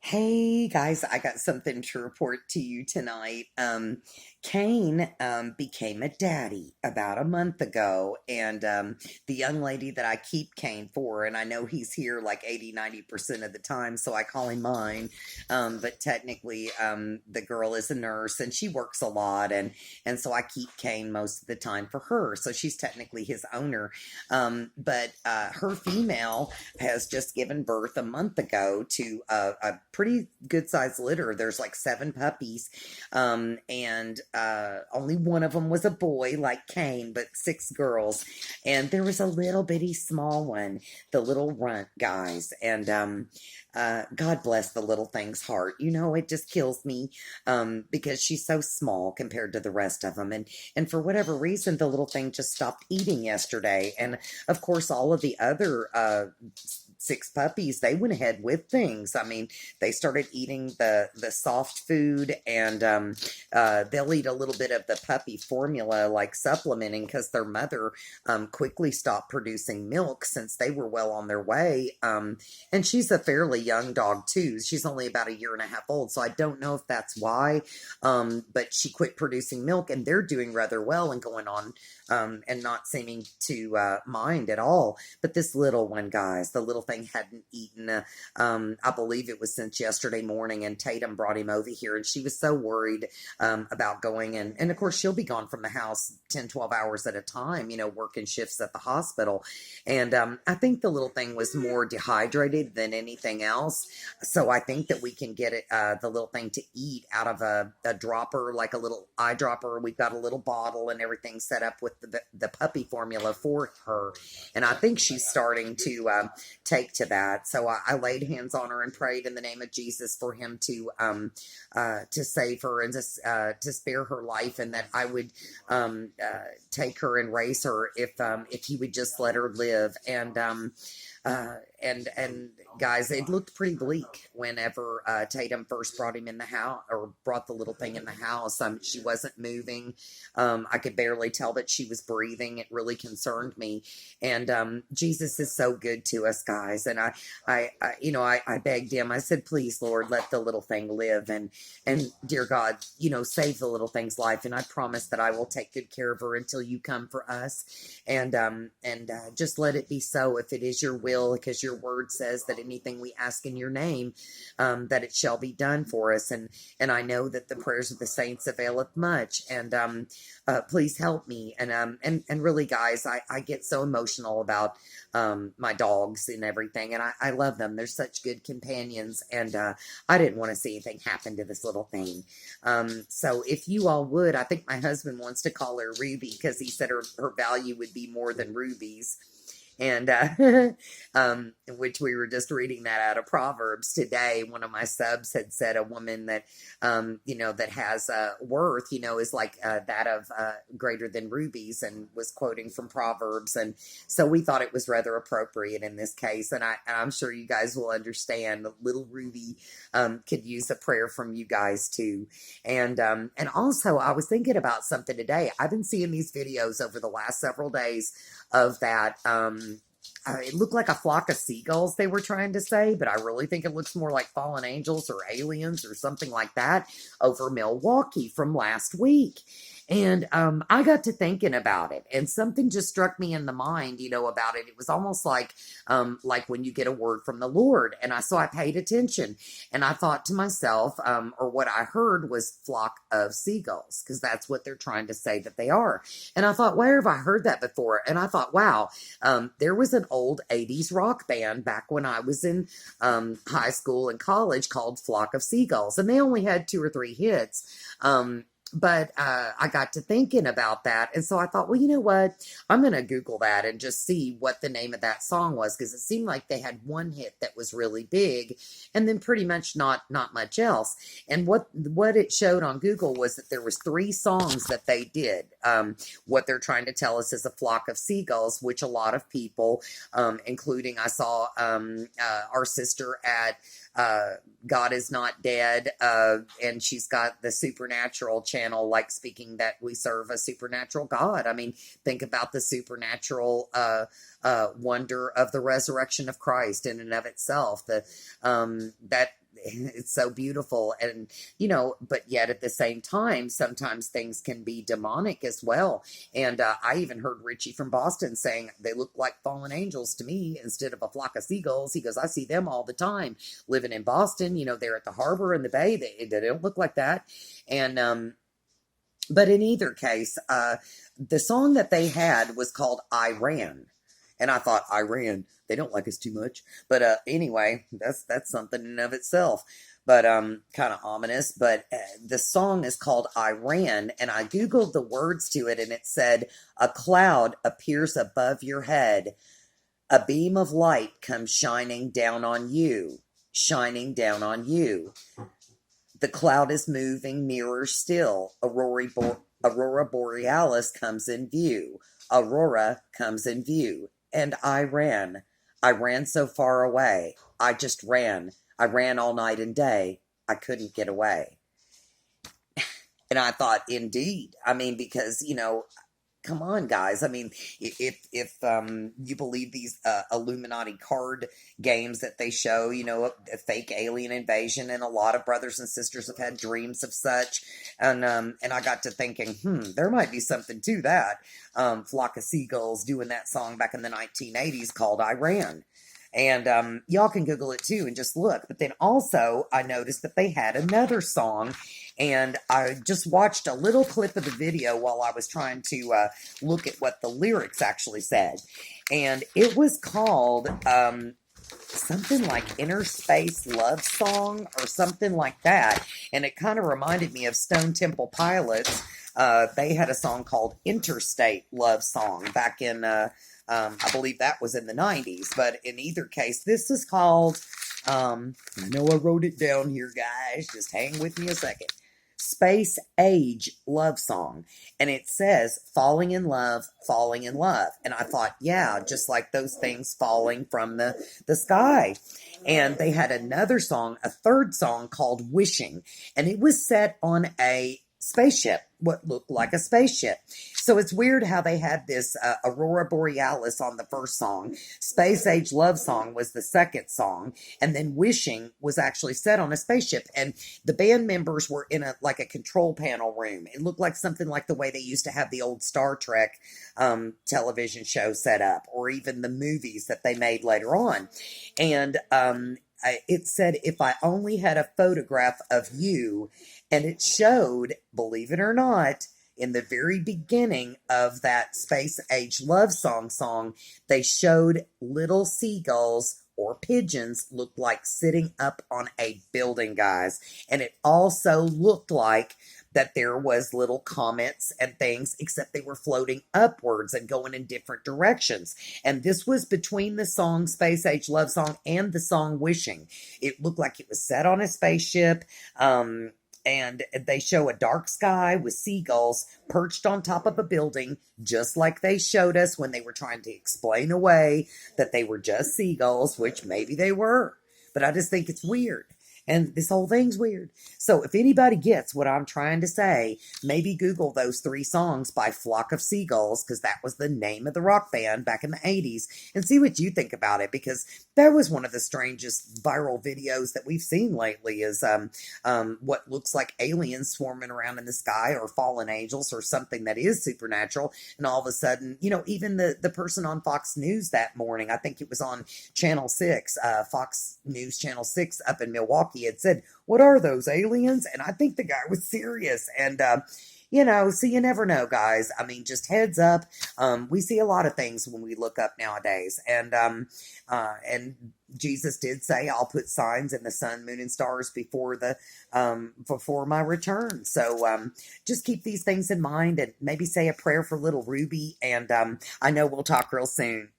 Hey guys, I got something to report to you tonight. Kane became a daddy about a month ago, and the young lady that I keep Kane for, and I know he's here like 80-90% of the time, so I call him mine. But technically, the girl is a nurse and she works a lot, and so I keep Kane most of the time for her. So she's technically his owner. But her female has just given birth a month ago to a pretty good sized litter. There's like seven puppies, and only one of them was a boy like Kane, but six girls. And there was a little bitty small one, the little runt guys. And God bless the little thing's heart. You know, it just kills me because she's so small compared to the rest of them. And for whatever reason, the little thing just stopped eating yesterday. And of course, all of the other six puppies, they went ahead with things. I mean, they started eating the soft food, and they'll eat a little bit of the puppy formula, like supplementing, because their mother quickly stopped producing milk since they were well on their way. And she's a fairly young dog too. She's only about a year and a half old, so I don't know if that's why. But she quit producing milk, and they're doing rather well and going on, and not seeming to mind at all. But this little one, guys, the little thing hadn't eaten, I believe it was since yesterday morning, and Tatum brought him over here, and she was so worried about going. And of course, she'll be gone from the house 10, 12 hours at a time, working shifts at the hospital. And I think the little thing was more dehydrated than anything else. So I think that we can get the little thing to eat out of a dropper, like a little eyedropper. We've got a little bottle and everything set up with the puppy formula for her. And I think she's starting to take to that. So I laid hands on her and prayed in the name of Jesus for him to save her and to spare her life, and that I would take her and raise her if he would just let her live. And guys, it looked pretty bleak whenever Tatum first brought him in the house, or brought the little thing in the house. She wasn't moving. I could barely tell that she was breathing. It really concerned me. And Jesus is so good to us, guys. And I begged him. I said, please, Lord, let the little thing live, and dear God, save the little thing's life. And I promise that I will take good care of her until you come for us. And just let it be so, if it is your will, because your word says that anything we ask in your name, that it shall be done for us. And I know that the prayers of the saints availeth much. And please help me. And really, guys, I get so emotional about my dogs and everything, and I love them. They're such good companions, and I didn't want to see anything happen to this little thing. So if you all would, I think my husband wants to call her Ruby, because he said her value would be more than rubies. And which we were just reading that out of Proverbs today. One of my subs had said a woman that that has worth, is like that of greater than rubies, and was quoting from Proverbs. And so we thought it was rather appropriate in this case, and I'm sure you guys will understand. Little Ruby could use a prayer from you guys too. And also, I was thinking about something today. I've been seeing these videos over the last several days of that. It looked like a flock of seagulls, they were trying to say, but I really think it looks more like fallen angels or aliens or something like that over Milwaukee from last week. And I got to thinking about it, and something just struck me in the mind, about it. It was almost like when you get a word from the Lord. And so I paid attention, and I thought to myself, or what I heard was flock of seagulls, because that's what they're trying to say that they are. And I thought, where have I heard that before? And I thought, wow, there was an old 80s rock band back when I was in high school and college called Flock of Seagulls, and they only had 2 or 3 hits. But I got to thinking about that. And so I thought, well, you know what? I'm going to Google that and just see what the name of that song was, because it seemed like they had one hit that was really big, and then pretty much not much else. And what it showed on Google was that there was 3 songs that they did. What they're trying to tell us is a flock of seagulls, which a lot of people, including I saw our sister at God Is Not Dead, and she's got the Supernatural channel, like speaking that we serve a supernatural God. I mean, think about the supernatural wonder of the resurrection of Christ in and of itself. That it's so beautiful. And, but yet at the same time, sometimes things can be demonic as well. And I even heard Richie from Boston saying they look like fallen angels to me instead of a flock of seagulls. He goes, I see them all the time living in Boston, they're at the harbor and the bay. They don't look like that. And, but in either case, the song that they had was called I Ran. And I thought, Iran, they don't like us too much. But anyway, that's something in and of itself. But kind of ominous. But the song is called I Ran. And I Googled the words to it, and it said, a cloud appears above your head. A beam of light comes shining down on you. Shining down on you. The cloud is moving nearer still. Aurora Borealis comes in view. Aurora comes in view. And I ran. I ran so far away. I just ran. I ran all night and day. I couldn't get away. And I thought, indeed. I mean, because, come on, guys. I mean, if you believe these Illuminati card games that they show, a fake alien invasion, and a lot of brothers and sisters have had dreams of such, and I got to thinking, there might be something to that. Flock of Seagulls doing that song back in the 1980s called I Ran. And y'all can Google it too and just look. But then also, I noticed that they had another song, and I just watched a little clip of the video while I was trying to look at what the lyrics actually said. And it was called something like Inner Space Love Song or something like that. And it kind of reminded me of Stone Temple Pilots. They had a song called Interstate Love Song back in... I believe that was in the 90s, but in either case, this is called, I know I wrote it down here, guys, just hang with me a second, Space Age Love Song, and it says, falling in love, and I thought, yeah, just like those things falling from the sky. And they had another song, a third song called Wishing, and it was set on a spaceship, what looked like a spaceship. So it's weird how they had this Aurora Borealis on the first song, Space Age Love Song was the second song, and then Wishing was actually set on a spaceship, and the band members were in a control panel room. It looked like something like the way they used to have the old Star Trek television show set up, or even the movies that they made later on. And it said, if I only had a photograph of you. And it showed, believe it or not, in the very beginning of that Space Age Love Song, they showed little seagulls or pigeons looked like sitting up on a building, guys. And it also looked like that there was little comets and things, except they were floating upwards and going in different directions. And this was between the song Space Age Love Song and the song Wishing. It looked like it was set on a spaceship, and they show a dark sky with seagulls perched on top of a building, just like they showed us when they were trying to explain away that they were just seagulls, which maybe they were. But I just think it's weird. And this whole thing's weird. So if anybody gets what I'm trying to say, maybe Google those 3 songs by Flock of Seagulls, because that was the name of the rock band back in the 80s, and see what you think about it, because that was one of the strangest viral videos that we've seen lately, is what looks like aliens swarming around in the sky, or fallen angels, or something that is supernatural, and all of a sudden, even the person on Fox News that morning, I think it was on Channel 6, Fox News Channel 6 up in Milwaukee, had said, what are those, aliens? And I think the guy was serious. And so you never know, guys. I mean, just heads up. We see a lot of things when we look up nowadays. And Jesus did say, I'll put signs in the sun, moon, and stars before my return. So just keep these things in mind, and maybe say a prayer for little Ruby. And I know we'll talk real soon.